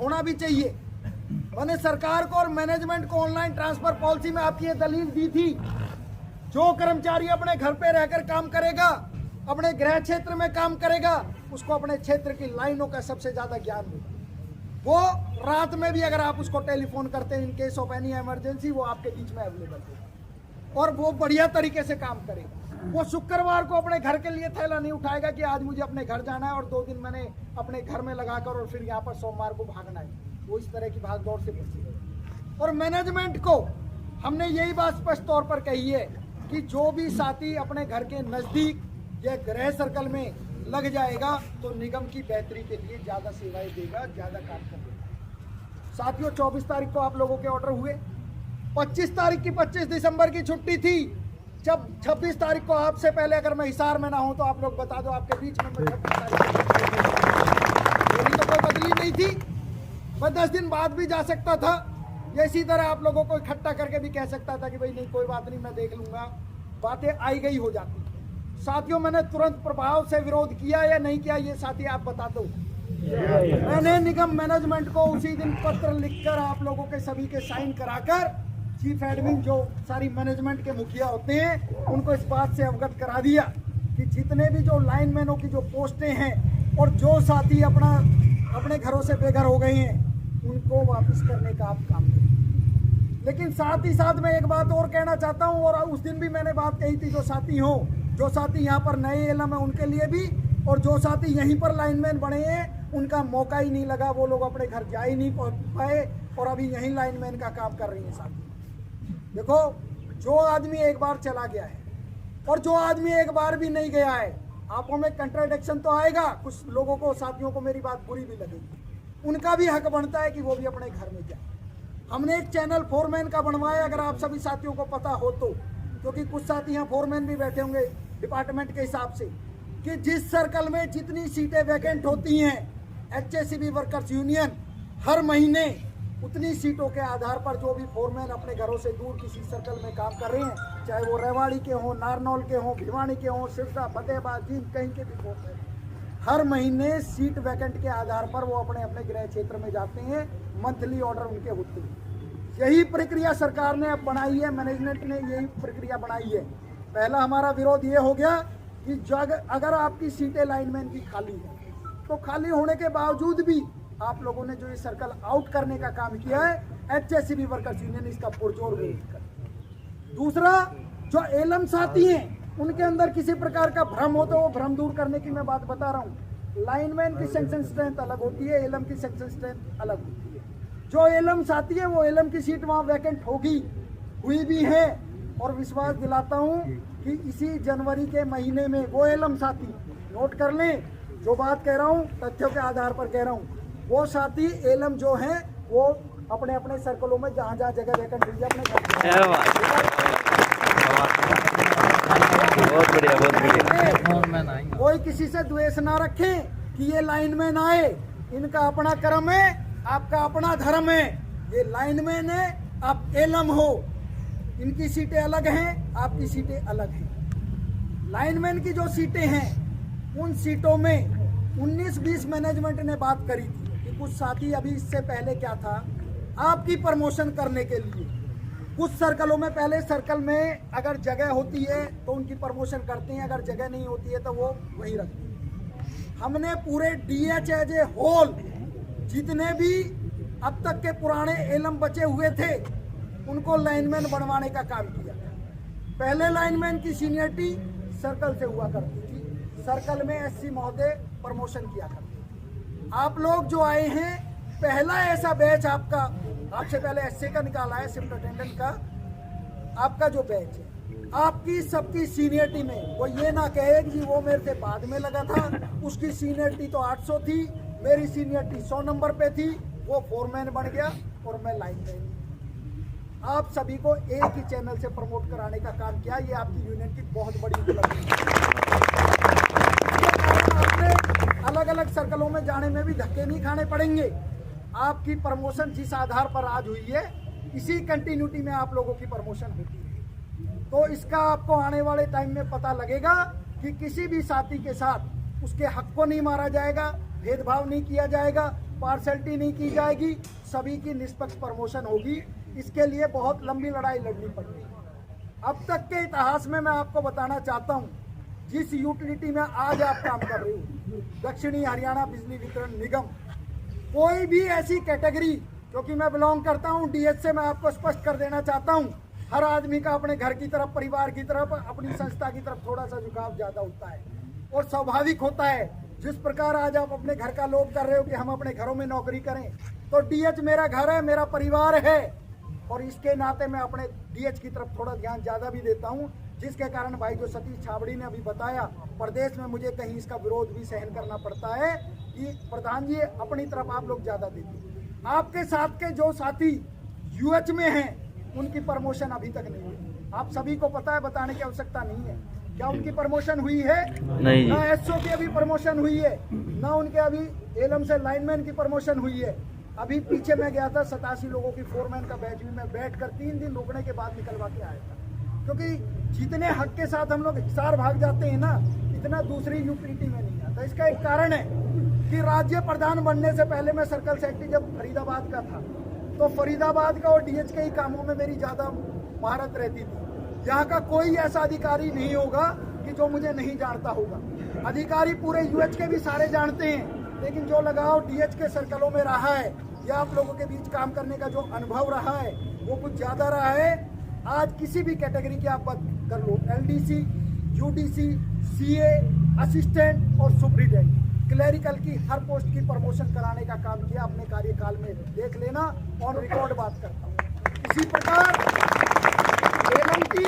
होना भी चाहिए। मैंने सरकार को और मैनेजमेंट को ऑनलाइन ट्रांसफर पॉलिसी में आपकी ये दलील दी थी, जो कर्मचारी अपने घर पे रहकर काम करेगा, अपने गृह क्षेत्र में काम करेगा, उसको अपने क्षेत्र की लाइनों का सबसे ज्यादा ज्ञान होगा। वो रात में भी अगर आप उसको टेलीफोन करते हैं in case of any emergency, वो आपके बीच में अवेलेबल होगा और वो बढ़िया तरीके से काम करेगा। वो शुक्रवार को अपने घर के लिए थैला नहीं उठाएगा कि आज मुझे अपने घर जाना है और 2 दिन मैंने अपने घर में लगाकर और फिर यहाँ पर सोमवार को भागना है। वो इस तरह की भाग दौड़ से बचेगा। और मैनेजमेंट को हमने यही बात स्पष्ट तौर पर कही है कि जो भी साथी अपने घर के नजदीक या गृह सर्कल में लग जाएगा तो निगम की बेहतरी के लिए ज्यादा सेवाएं देगा, ज्यादा काम करेगा। साथियों, 24 तारीख को आप लोगों के ऑर्डर हुए, 25 तारीख की 25 दिसंबर की छुट्टी थी। जब 26 तारीख को आपसे पहले अगर मैं हिसार में ना हूं तो आप लोग बता दो आपके बीच में मैं 26 तारीख मेरी तो कोई बदली नहीं थी। मैं 10 दिन बाद भी जा सकता था, या इसी तरह आप लोगों को इकट्ठा करके भी कह सकता था कि भाई नहीं कोई बात नहीं मैं देख लूंगा, बातें आई गई हो जाती। साथियों, मैंने तुरंत प्रभाव से विरोध किया या नहीं किया ये साथी आप बता दो। मैंने निगम मैनेजमेंट को उसी दिन पत्र लिखकर आप लोगों के सभी के साइन कराकर चीफ एडमिन जो सारी मैनेजमेंट के मुखिया होते हैं उनको इस बात से अवगत करा दिया कि जितने भी जो लाइनमैनों की जो पोस्टें हैं और जो साथी अपने घरों से बेघर हो गए हैं उनको वापस करने का आप काम करें। लेकिन साथ ही साथ मैं एक बात और कहना चाहता हूं, और उस दिन भी मैंने बात कही थी, जो साथी यहाँ पर नए एलम है उनके लिए भी, और जो साथी यहीं पर लाइनमैन बने हैं उनका मौका ही नहीं लगा, वो लोग अपने घर जा ही नहीं पाए और अभी यहीं लाइनमैन का काम कर रही है। साथी देखो, जो आदमी एक बार चला गया है और जो आदमी एक बार भी नहीं गया है, आपको में कंट्राडिक्शन तो आएगा। कुछ लोगों को, साथियों को मेरी बात बुरी भी लगेगी, उनका भी हक बनता है कि वो भी अपने घर में जाए। हमने एक चैनल फोरमैन का बनवाया, अगर आप सभी साथियों को पता हो तो, क्योंकि कुछ साथी यहाँ फोरमैन भी बैठे होंगे डिपार्टमेंट के हिसाब से, कि जिस सर्कल में जितनी सीटें वैकेंट होती हैं, एचएससीबी वर्कर्स यूनियन हर महीने उतनी सीटों के आधार पर जो भी फोरमैन अपने घरों से दूर किसी सर्कल में काम कर रहे हैं, चाहे वो रेवाड़ी के हों, नारनौल के हों, भिवानी के हों, सिरसा, फतेहाबाद, जींद, कहीं के भी फोरमैन हर महीने सीट वैकेंट के आधार पर वो अपने अपने गृह क्षेत्र में जाते हैं, मंथली ऑर्डर उनके होते हैं। यही प्रक्रिया सरकार ने अब बनाई है, मैनेजमेंट ने यही प्रक्रिया बनाई है। पहला हमारा विरोध ये हो गया कि अगर आपकी सीटें लाइनमैन की खाली है तो खाली होने के बावजूद भी आप लोगों ने जो ये सर्कल आउट करने का काम किया है, एचएससीबी वर्कर्स यूनियन इसका पुरजोर विरोध कर। दूसरा, जो एलम साथी हैं उनके अंदर किसी प्रकार का भ्रम हो तो वो भ्रम दूर करने की मैं बात बता रहा हूँ। लाइनमैन की सेक्शन स्ट्रेंथ अलग होती है, एलम की सेक्शन स्ट्रेंथ अलग होती है। जो एलम साथी है वो एलम की सीट वहाँ वैकेंट हुई भी है, और विश्वास दिलाता हूँ कि इसी जनवरी के महीने में वो एलम साथी, नोट कर लें जो बात कह रहा हूँ तथ्यों के आधार पर कह रहा हूँ, वो साथी एलम जो हैं वो अपने अपने सर्कलों में जहाँ जहाँ जगह वैकेंट हुई है अपने कोई किसी से द्वेष ना रखे कि ये लाइनमैन आए, इनका अपना कर्म है, आपका अपना धर्म है। ये लाइनमैन है, आप एलम हो, इनकी सीटें अलग हैं, आपकी सीटें अलग हैं। लाइनमैन की जो सीटें हैं उन सीटों में 19-20 मैनेजमेंट ने बात करी थी कि कुछ साथी, अभी इससे पहले क्या था, आपकी प्रमोशन करने के लिए कुछ सर्कलों में, पहले सर्कल में अगर जगह होती है तो उनकी प्रमोशन करते हैं, अगर जगह नहीं होती है तो वो वहीं रखते हैं। हमने पूरे डीएच एज ए होल जितने भी अब तक के पुराने एलम बचे हुए थे उनको लाइनमैन बनवाने का काम किया। पहले लाइनमैन की सीनियरिटी सर्कल से हुआ करती थी, सर्कल में एससी महोदय प्रमोशन किया करते थे। आप लोग जो आए हैं, पहला ऐसा बैच आपका, आपसे पहले एससी का निकाला है, शिफ्ट अटेंडेंट का, आपका जो बैच है, आपकी सबकी सीनियरिटी में वो ये ना कहे कि वो मेरे से बाद में लगा था, उसकी सीनियरिटी तो 800 थी, मेरी सीनियरिटी 100 नंबर पे थी, वो फोरमैन बन गया और मैं लाइनमैन। आप सभी को एक ही चैनल से प्रमोट कराने का काम किया, ये आपकी यूनियन की बहुत बड़ी उपलब्धि है। अलग अलग सर्कलों में जाने में भी धक्के नहीं खाने पड़ेंगे। आपकी प्रमोशन जिस आधार पर आज हुई है, इसी कंटिन्यूटी में आप लोगों की प्रमोशन होती है। तो इसका आपको आने वाले टाइम में पता लगेगा कि किसी भी साथी के साथ उसके हक को नहीं मारा जाएगा, भेदभाव नहीं किया जाएगा, पार्शलिटी नहीं की जाएगी, सभी की निष्पक्ष प्रमोशन होगी। इसके लिए बहुत लंबी लड़ाई लड़नी पड़ेगी। अब तक के इतिहास में मैं आपको बताना चाहता हूं, जिस यूटिलिटी में आज आप काम कर रहे हो, दक्षिणी हरियाणा बिजली वितरण निगम, कोई भी ऐसी कैटेगरी, क्योंकि मैं बिलोंग करता हूं डीएच से, मैं आपको स्पष्ट कर देना चाहता हूं, हर आदमी का अपने घर की तरफ, परिवार की तरफ, अपनी संस्था की तरफ थोड़ा सा झुकाव ज्यादा होता है और स्वाभाविक होता है। जिस प्रकार आज आप अपने घर का लोभ कर रहे हो कि हम अपने घरों में नौकरी करें, तो डीएच मेरा घर है, मेरा परिवार है, और इसके नाते मैं अपने डीएच की तरफ थोड़ा ध्यान ज्यादा भी देता हूं, जिसके कारण भाई जो सतीश छाबड़ी ने अभी बताया, प्रदेश में मुझे कहीं इसका विरोध भी सहन करना पड़ता है कि प्रधान जी अपनी तरफ आप लोग ज्यादा देते हैं। आपके साथ के जो साथी यूएच में हैं, उनकी प्रमोशन अभी तक नहीं हुई। आप सभी को पता है, बताने की आवश्यकता नहीं है। क्या उनकी प्रमोशन हुई है? नहीं। ना एसओ की अभी प्रमोशन हुई है, ना उनके अभी एलएम से लाइनमैन की प्रमोशन हुई है। अभी पीछे मैं गया था, 87 लोगों की फोरमैन का बैच में मैं बैठ कर 3 दिन रुकने के बाद निकलवा के आया था, क्योंकि जितने हक के साथ हम लोग हिसार भाग जाते हैं ना, इतना दूसरी यूटिलिटी में नहीं आता। इसका एक कारण है कि राज्य प्रधान बनने से पहले मैं सर्कल सेक्रेटरी जब फरीदाबाद का था, तो फरीदाबाद का और डीएच के ही कामों में मेरी ज्यादा महारत रहती थी। यहाँ का कोई ऐसा अधिकारी नहीं होगा कि जो मुझे नहीं जानता होगा। अधिकारी पूरे यूएच के भी सारे जानते हैं, लेकिन जो लगाव डीएच के सर्कलों में रहा है या आप लोगों के बीच काम करने का जो अनुभव रहा है, वो कुछ ज्यादा रहा है। आज किसी भी कैटेगरी की आप बात कर लो, एलडीसी, यूडीसी, सीए, असिस्टेंट और सुपरिटेंडेंट, क्लरिकल की हर पोस्ट की प्रमोशन कराने का काम किया अपने कार्यकाल में, देख लेना, ऑन रिकॉर्ड बात करता हूँ। इसी प्रकार एलएम की